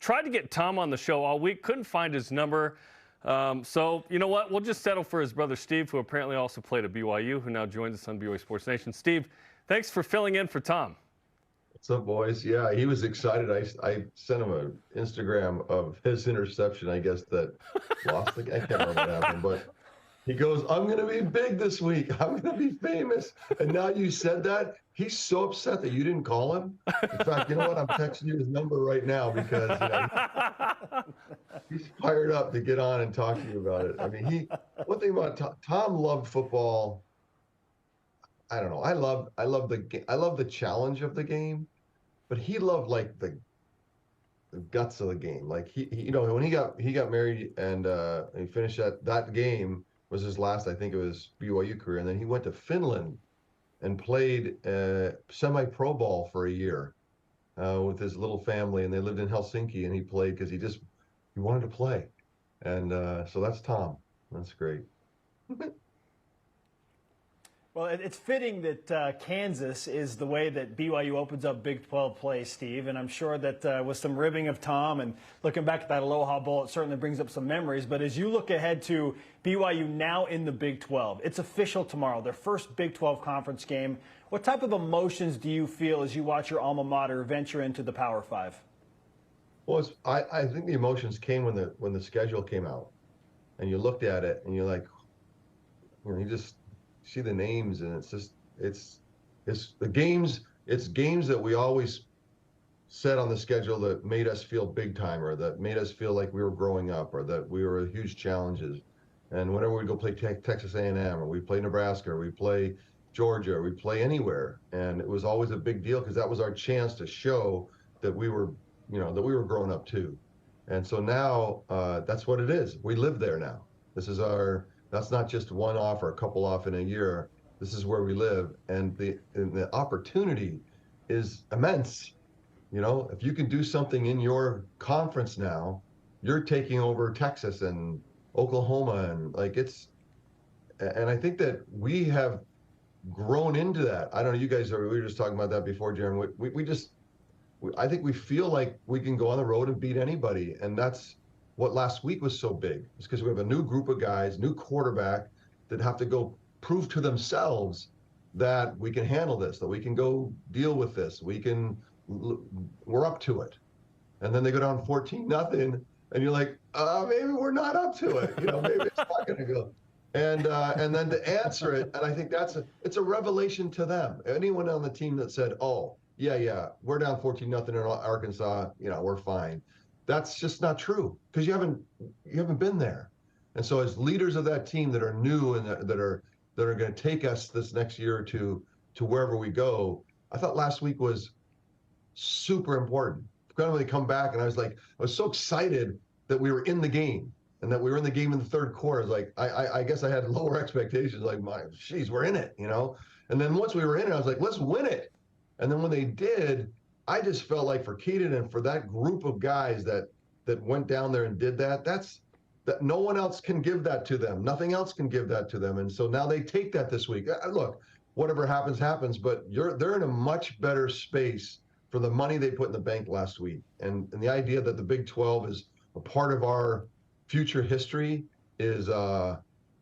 tried to get Tom on the show all week, couldn't find his number. So, you know what? We'll just settle for his brother Steve, who apparently also played at BYU, who now joins us on BYU Sports Nation. Steve, thanks for filling in for Tom. What's up, boys? Yeah, he was excited. I sent him an Instagram of his interception, I guess, that lost the game. I can't remember what happened, but he goes, I'm going to be big this week. I'm going to be famous. And now you said that. He's so upset that you didn't call him. In fact, you know what? I'm texting you his number right now because he's fired up to get on and talk to you about it. I mean, one thing about Tom loved football. I don't know. I love the challenge of the game, but he loved like the guts of the game. Like you know, when he got married and he finished that game was his last, I think it was BYU career, and then he went to Finland and played semi-pro ball for a year with his little family, and they lived in Helsinki, and he played because he wanted to play, and so that's Tom. That's great. Well, it's fitting that Kansas is the way that BYU opens up Big 12 play, Steve, and I'm sure that with some ribbing of Tom and looking back at that Aloha Bowl, it certainly brings up some memories. But as you look ahead to BYU now in the Big 12, it's official tomorrow, their first Big 12 conference game. What type of emotions do you feel as you watch your alma mater venture into the Power 5? Well, I think the emotions came when the schedule came out, and you looked at it, and you're like, you just see the names, and it's the games. It's games that we always set on the schedule that made us feel big time, or that made us feel like we were growing up, or that we were huge challenges. And whenever we go play Texas A&M, or we play Nebraska, or we play Georgia, or we play anywhere, and it was always a big deal because that was our chance to show that we were, that we were growing up too. And so now that's what it is. We live there now. That's not just one off or a couple off in a year. This is where we live, and the opportunity is immense. If you can do something in your conference now, you're taking over Texas and Oklahoma, and and I think that we have grown into that. I don't know, you guys we were just talking about that before, Jarom. I think we feel like we can go on the road and beat anybody, and that's what last week was so big. It's because we have a new group of guys, new quarterback, that have to go prove to themselves that we can handle this, that we can go deal with this, we're up to it. And then they go down 14-0, and you're like, maybe we're not up to it. Maybe it's not going to go. And then to answer it, and I think it's a revelation to them. Anyone on the team that said, oh, yeah, we're down 14-0 in Arkansas, we're fine. That's just not true, because you haven't been there. And so as leaders of that team that are new and that are going to take us this next year or two to wherever we go, I thought last week was super important. Finally come back, and I was so excited that we were in the game, and that we were in the game in the third quarter. I guess I had lower expectations, we're in it, And then once we were in it, I was like, let's win it. And then when they did, I just felt like for Kedon and for that group of guys that went down there and did that no one else can give that to them. Nothing else can give that to them. And so now they take that this week. Look, whatever happens, happens, but they're in a much better space for the money they put in the bank last week. And the idea that the Big 12 is a part of our future history is, I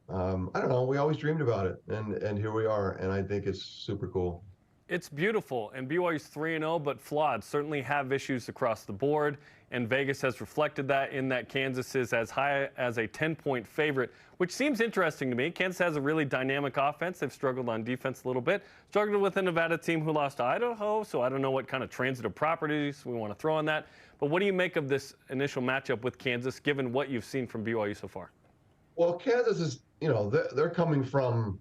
don't know, we always dreamed about it. And here we are. And I think it's super cool. It's beautiful, and BYU's 3-0, but flawed. Certainly have issues across the board, and Vegas has reflected that in that Kansas is as high as a 10-point favorite, which seems interesting to me. Kansas has a really dynamic offense. They've struggled on defense a little bit. Struggled with a Nevada team who lost to Idaho, so I don't know what kind of transitive properties we want to throw on that. But what do you make of this initial matchup with Kansas, given what you've seen from BYU so far? Well, Kansas is, they're not coming from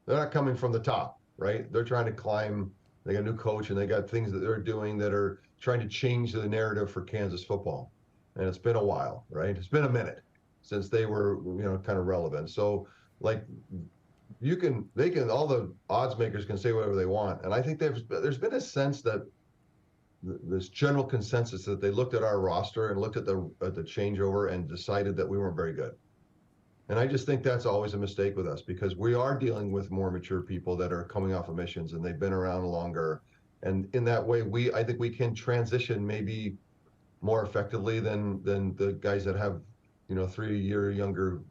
the top. Right? They're trying to climb. They got a new coach, and they got things that they're doing that are trying to change the narrative for Kansas football. And it's been a while, right? It's been a minute since they were, kind of relevant. So, all the odds makers can say whatever they want. And I think there's been a sense that this general consensus that they looked at our roster and looked at the changeover and decided that we weren't very good. And I just think that's always a mistake with us, because we are dealing with more mature people that are coming off of missions, and they've been around longer. And in that way, I think we can transition maybe more effectively than the guys that have, 3-year younger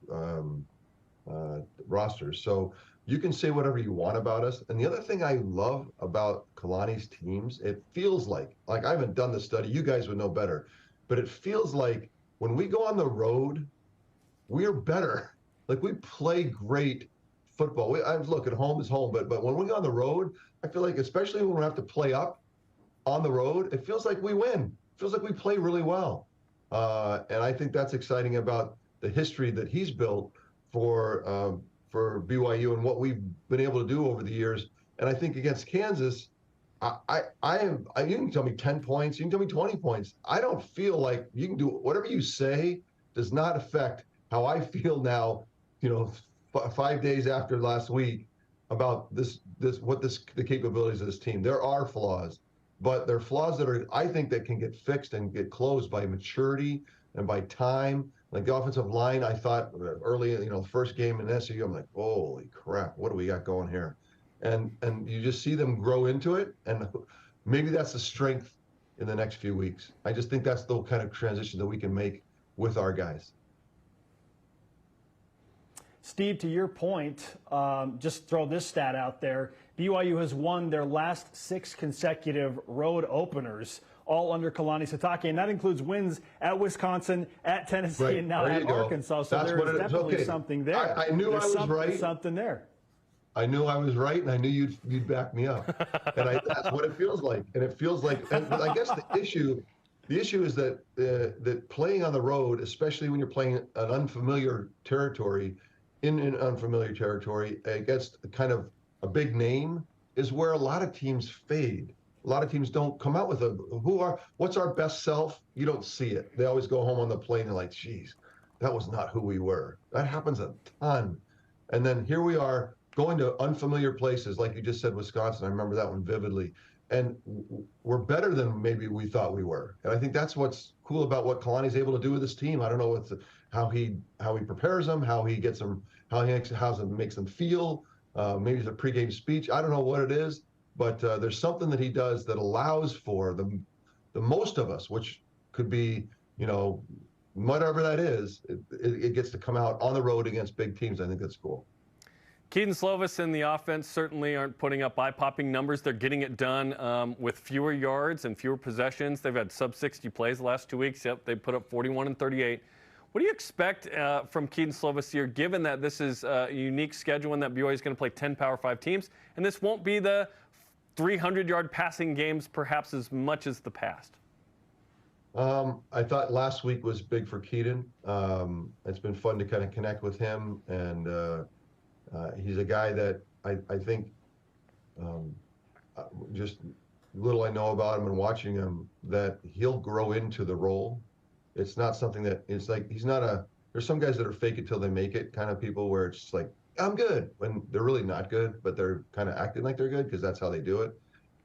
rosters. So you can say whatever you want about us. And the other thing I love about Kalani's teams, it feels like I haven't done the study, you guys would know better, but it feels like when we go on the road, we're better. Like, we play great football. Look, at home is home, but when we go on the road, I feel like, especially when we have to play up on the road, it feels like we win. It feels like we play really well. And I think that's exciting about the history that he's built for BYU and what we've been able to do over the years. And I think against Kansas, you can tell me 10 points, you can tell me 20 points. I don't feel like you can do whatever you say does not affect how I feel now, 5 days after last week about the capabilities of this team. There are flaws, but they're flaws that I think that can get fixed and get closed by maturity and by time. Like the offensive line, I thought early, first game in SU, I'm like, holy crap, what do we got going here? And you just see them grow into it, and maybe that's the strength in the next few weeks. I just think that's the kind of transition that we can make with our guys. Steve, to your point, just throw this stat out there. BYU has won their last 6 consecutive road openers, all under Kalani Sitake, and that includes wins at Wisconsin, at Tennessee, and now at Arkansas. So there's definitely something there. I knew I was right. Something there. I knew I was right, and I knew you'd back me up. And that's what it feels like. And it feels like, and I guess the issue is that playing on the road, especially when you're playing an unfamiliar territory, in an unfamiliar territory against kind of a big name, is where a lot of teams fade. A lot of teams don't come out with what's our best self? You don't see it. They always go home on the plane and like, geez, that was not who we were. That happens a ton. And then here we are going to unfamiliar places, like you just said, Wisconsin. I remember that one vividly. And we're better than maybe we thought we were. And I think that's what's cool about what Kalani's able to do with this team. I don't know how he prepares them, how he gets them, how he makes them feel. Maybe it's a pregame speech. I don't know what it is, but there's something that he does that allows for the most of us, which could be, whatever that is, it gets to come out on the road against big teams. I think that's cool. Kedon Slovis and the offense certainly aren't putting up eye-popping numbers. They're getting it done with fewer yards and fewer possessions. They've had sub-60 plays the last 2 weeks. Yep, they put up 41 and 38. What do you expect from Kedon Slovis here, given that this is a unique schedule and that BYU is going to play 10 Power 5 teams, and this won't be the 300-yard passing games perhaps as much as the past? I thought last week was big for Kedon. It's been fun to kind of connect with him, and he's a guy that I think just little I know about him and watching him, that he'll grow into the role. It's not something that it's like, there's some guys that are fake it till they make it kind of people, where it's like, I'm good, when they're really not good, but they're kind of acting like they're good because that's how they do it.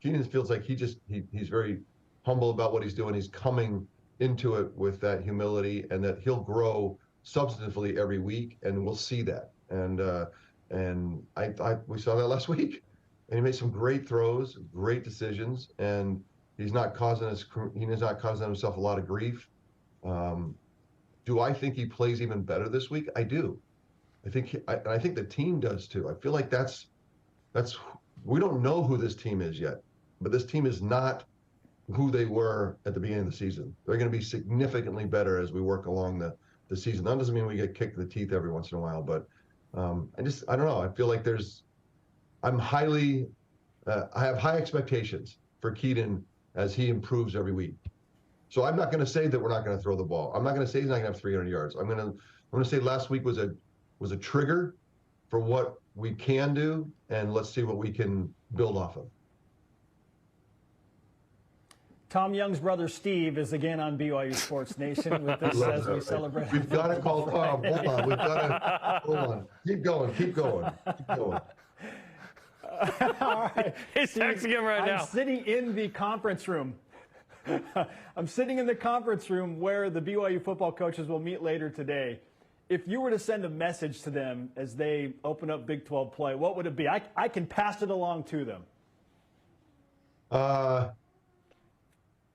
Kedon feels like he's very humble about what he's doing. He's coming into it with that humility, and that he'll grow substantively every week, and we'll see that. And we saw that last week, and he made some great throws, great decisions, and he's not causing himself a lot of grief. Do I think he plays even better this week? I do. I think the team does too. I feel like we don't know who this team is yet, but this team is not who they were at the beginning of the season. They're going to be significantly better as we work along the season. That doesn't mean we get kicked in the teeth every once in a while, but I don't know. I feel like I have high expectations for Kedon as he improves every week. So I'm not going to say that we're not going to throw the ball. I'm not going to say he's not going to have 300 yards. I'm going to say last week was a trigger for what we can do, and let's see what we can build off of. Tom Young's brother Steve is again on BYU Sports Nation with us as we celebrate. We've got to call Tom. Hold on. Hold on. Keep going. All right. He's texting him right now. I'm sitting in the conference room. I'm sitting in the conference room where the BYU football coaches will meet later today. If you were to send a message to them as they open up Big 12 play, what would it be? I can pass it along to them.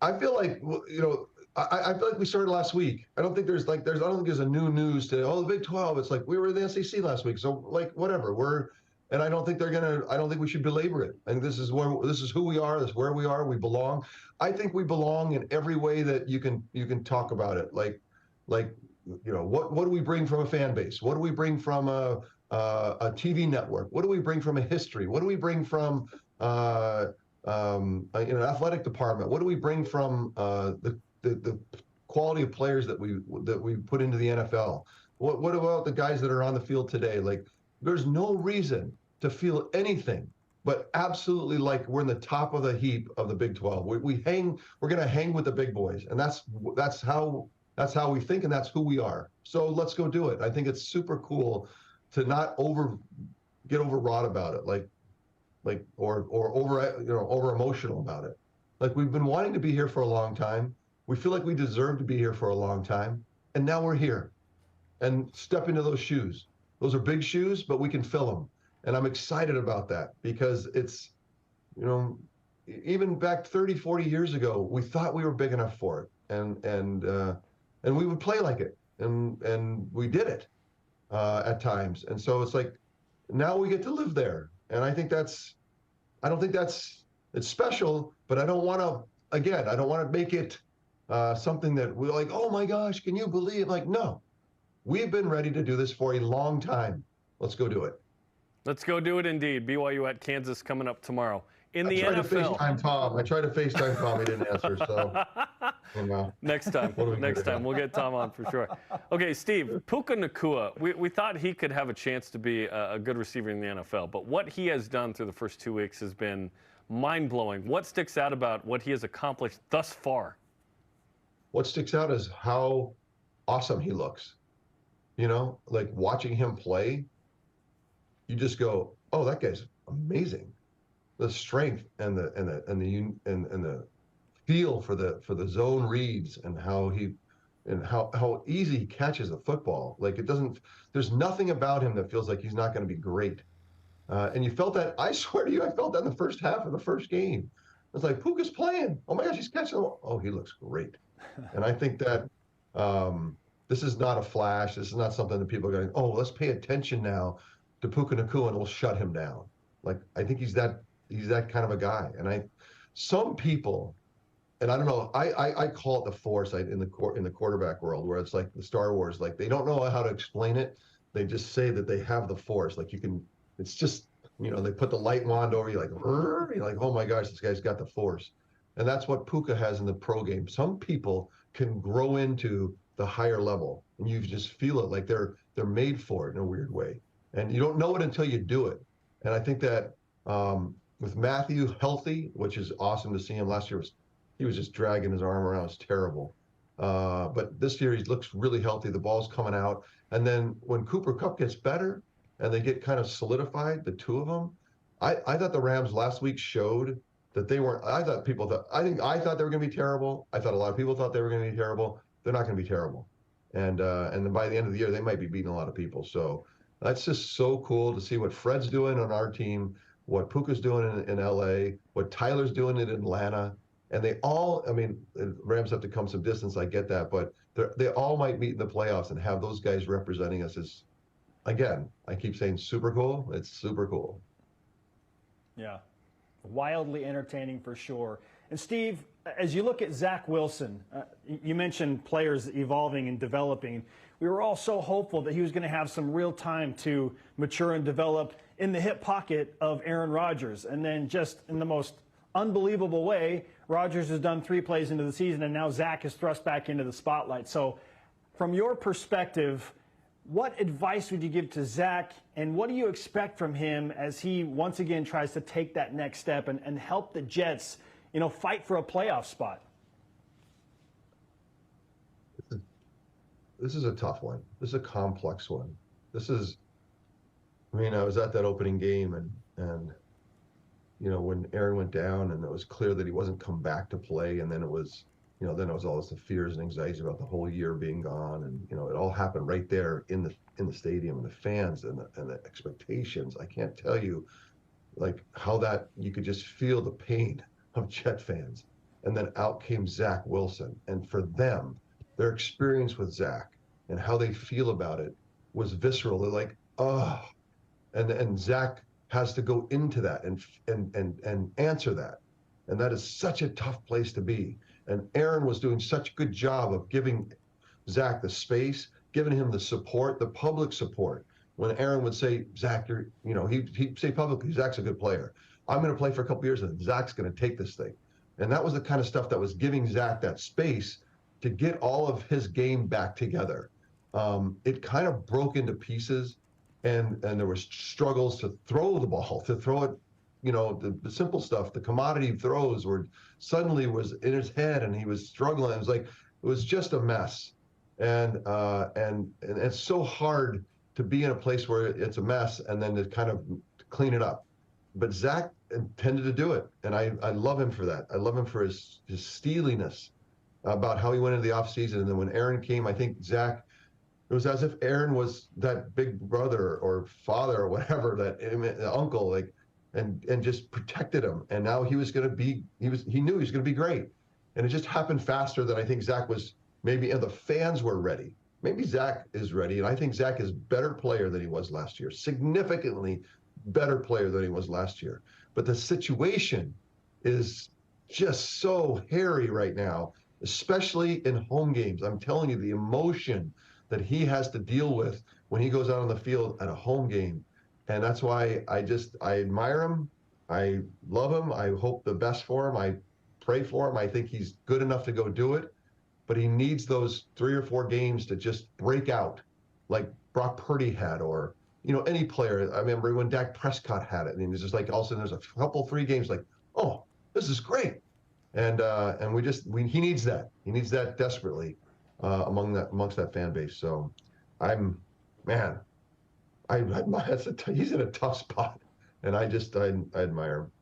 I feel like, I feel like we started last week. I don't think there's I don't think there's a new news to, oh, the Big 12. It's like we were in the SEC last week. So like, whatever, and I don't think I don't think we should belabor it. I think this is who we are. This is where we are. We belong. I think we belong in every way that you can talk about it. Like, what do we bring from a fan base? What do we bring from a TV network? What do we bring from a history? What do we bring from an athletic department? What do we bring from the quality of players that we put into the NFL? What about the guys that are on the field today? Like, there's no reason to feel anything but absolutely like we're in the top of the heap of the Big 12. We're going to hang with the big boys, and that's how we think, and that's who we are. So let's go do it. I think it's super cool to not get overwrought about it, or over emotional about it. Like, we've been wanting to be here for a long time. We feel like we deserve to be here for a long time, and now we're here. And step into those shoes. Those are big shoes, but we can fill them. And I'm excited about that because it's, even back 30, 40 years ago, we thought we were big enough for it. And we would play like it. And we did it at times. And so it's like, now we get to live there. And I think it's special, but I don't want to make it something that we're like, oh my gosh, can you believe? Like, no. We've been ready to do this for a long time. Let's go do it. Let's go do it indeed. BYU at Kansas coming up tomorrow. In the NFL. I tried to FaceTime Tom. He didn't answer, so. Next time. We'll get Tom on for sure. Okay, Steve, Puka Nacua, we thought he could have a chance to be a good receiver in the NFL, but what he has done through the first 2 weeks has been mind-blowing. What sticks out about what he has accomplished thus far? What sticks out is how awesome he looks. Like, watching him play, you just go, oh, that guy's amazing. The strength and the feel for the zone reads and how easy he catches the football. Like, there's nothing about him that feels like he's not going to be great. And you felt that, I swear to you, I felt that in the first half of the first game. It's like, Puka's playing. Oh my gosh, he's catching the ball. Oh, he looks great. And I think that this is not a flash. This is not something that people are going, oh, let's pay attention now to Puka Nacua and we'll shut him down. Like, I think he's that kind of a guy. And some people, and I don't know, I call it the force in the quarterback world, where it's like the Star Wars, like, they don't know how to explain it. They just say that they have the force. Like, it's just, they put the light wand over you, like, you're like, oh my gosh, this guy's got the force. And that's what Puka has in the pro game. Some people can grow into the higher level, and you just feel it, like they're made for it in a weird way. And you don't know it until you do it. And I think that with Matthew healthy, which is awesome to see him. Last year he was just dragging his arm around. It was terrible. But this year he looks really healthy. The ball's coming out. And then when Cooper Kupp gets better and they get kind of solidified, the two of them, I thought the Rams last week showed that they weren't. I thought they were going to be terrible. I thought a lot of people thought they were going to be terrible. They're not going to be terrible. And then by the end of the year, they might be beating a lot of people. So that's just so cool to see what Fred's doing on our team, what Puka's doing in LA, what Tyler's doing in Atlanta. And they all, Rams have to come some distance, I get that, but they all might meet in the playoffs and have those guys representing us is, again, I keep saying super cool. It's super cool. Yeah, wildly entertaining for sure. And Steve, as you look at Zach Wilson, you mentioned players evolving and developing. We were all so hopeful that he was going to have some real time to mature and develop in the hip pocket of Aaron Rodgers. And then just in the most unbelievable way, Rodgers has done 3 plays into the season, and now Zach is thrust back into the spotlight. So from your perspective, what advice would you give to Zach, and what do you expect from him as he once again tries to take that next step and help the Jets, fight for a playoff spot? This is a tough one. This is a complex one. I was at that opening game and when Aaron went down and it was clear that he wasn't come back to play, and then it was all this fears and anxieties about the whole year being gone, and it all happened right there in the stadium, and the fans and the expectations. I can't tell you like how that you could just feel the pain of Jet fans and then out came Zach Wilson. And for them, their experience with Zach and how they feel about it was visceral. They're like, oh, and Zach has to go into that and answer that. And that is such a tough place to be. And Aaron was doing such a good job of giving Zach the space, giving him the support, the public support. When Aaron would say, Zach, he'd say publicly, Zach's a good player. I'm going to play for a couple years and Zach's going to take this thing. And that was the kind of stuff that was giving Zach that space to get all of his game back together. It kind of broke into pieces, and there was struggles to throw the ball, to throw it, the simple stuff, the commodity throws where suddenly was in his head and he was struggling. It was just a mess. And it's so hard to be in a place where it's a mess and then to kind of clean it up. But Zach intended to do it, and I love him for that. I love him for his steeliness about how he went into the offseason. And then when Aaron came, I think Zach, it was as if Aaron was that big brother or father or whatever, that uncle, and just protected him. And now he was going to be, he knew he was going to be great. And it just happened faster than I think Zach was maybe, and the fans were ready. Maybe Zach is ready, and I think Zach is a better player than he was last year, significantly better player than he was last year. But the situation is just so hairy right now, especially in home games. I'm telling you, the emotion that he has to deal with when he goes out on the field at a home game. And that's why I admire him. I love him. I hope the best for him. I pray for him. I think he's good enough to go do it. But he needs those 3 or 4 games to just break out like Brock Purdy had, or, any player. I remember when Dak Prescott had it, and it was just like all of a sudden there's a couple, 3 games like, oh, this is great. And he needs that. He needs that desperately amongst that fan base. So he's in a tough spot, and I admire him.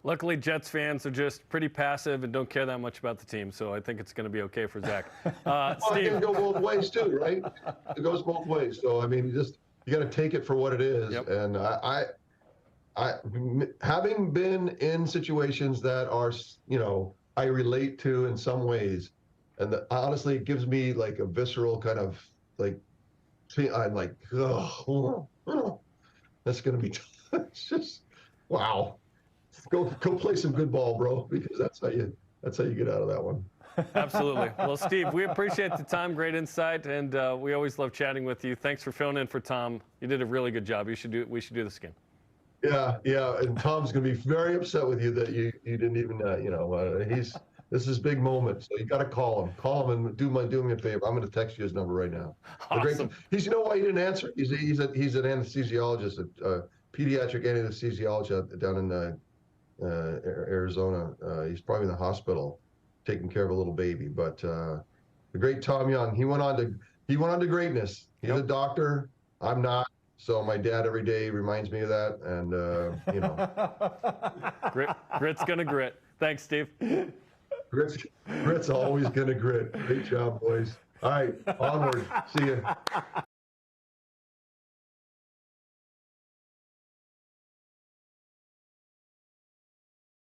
Luckily, Jets fans are just pretty passive and don't care that much about the team, so I think it's going to be okay for Zach. Steve, it can go both ways too, right? It goes both ways. So I mean, you got to take it for what it is. Yep. And I, having been in situations that are, I relate to in some ways, and honestly, it gives me like a visceral kind of I'm like, oh, that's going to be. It's just wow. Go play some good ball, bro, because that's how you get out of that one. Absolutely. Well, Steve, we appreciate the time, great insight, and we always love chatting with you. Thanks for filling in for Tom. You did a really good job. We should do this again. Yeah, and Tom's going to be very upset with you that you didn't even this is big moment, so you got to call him and do me a favor. I'm going to text you his number right now. Awesome. He's why he didn't answer. He's an anesthesiologist, a pediatric anesthesiologist down in Arizona. He's probably in the hospital taking care of a little baby. But the great Tom Young, he went on to greatness. He's a doctor. I'm not. So my dad every day reminds me of that. And Grit's gonna grit. Thanks, Steve. Grit's always gonna grit. Great job, boys. All right, onward. See you.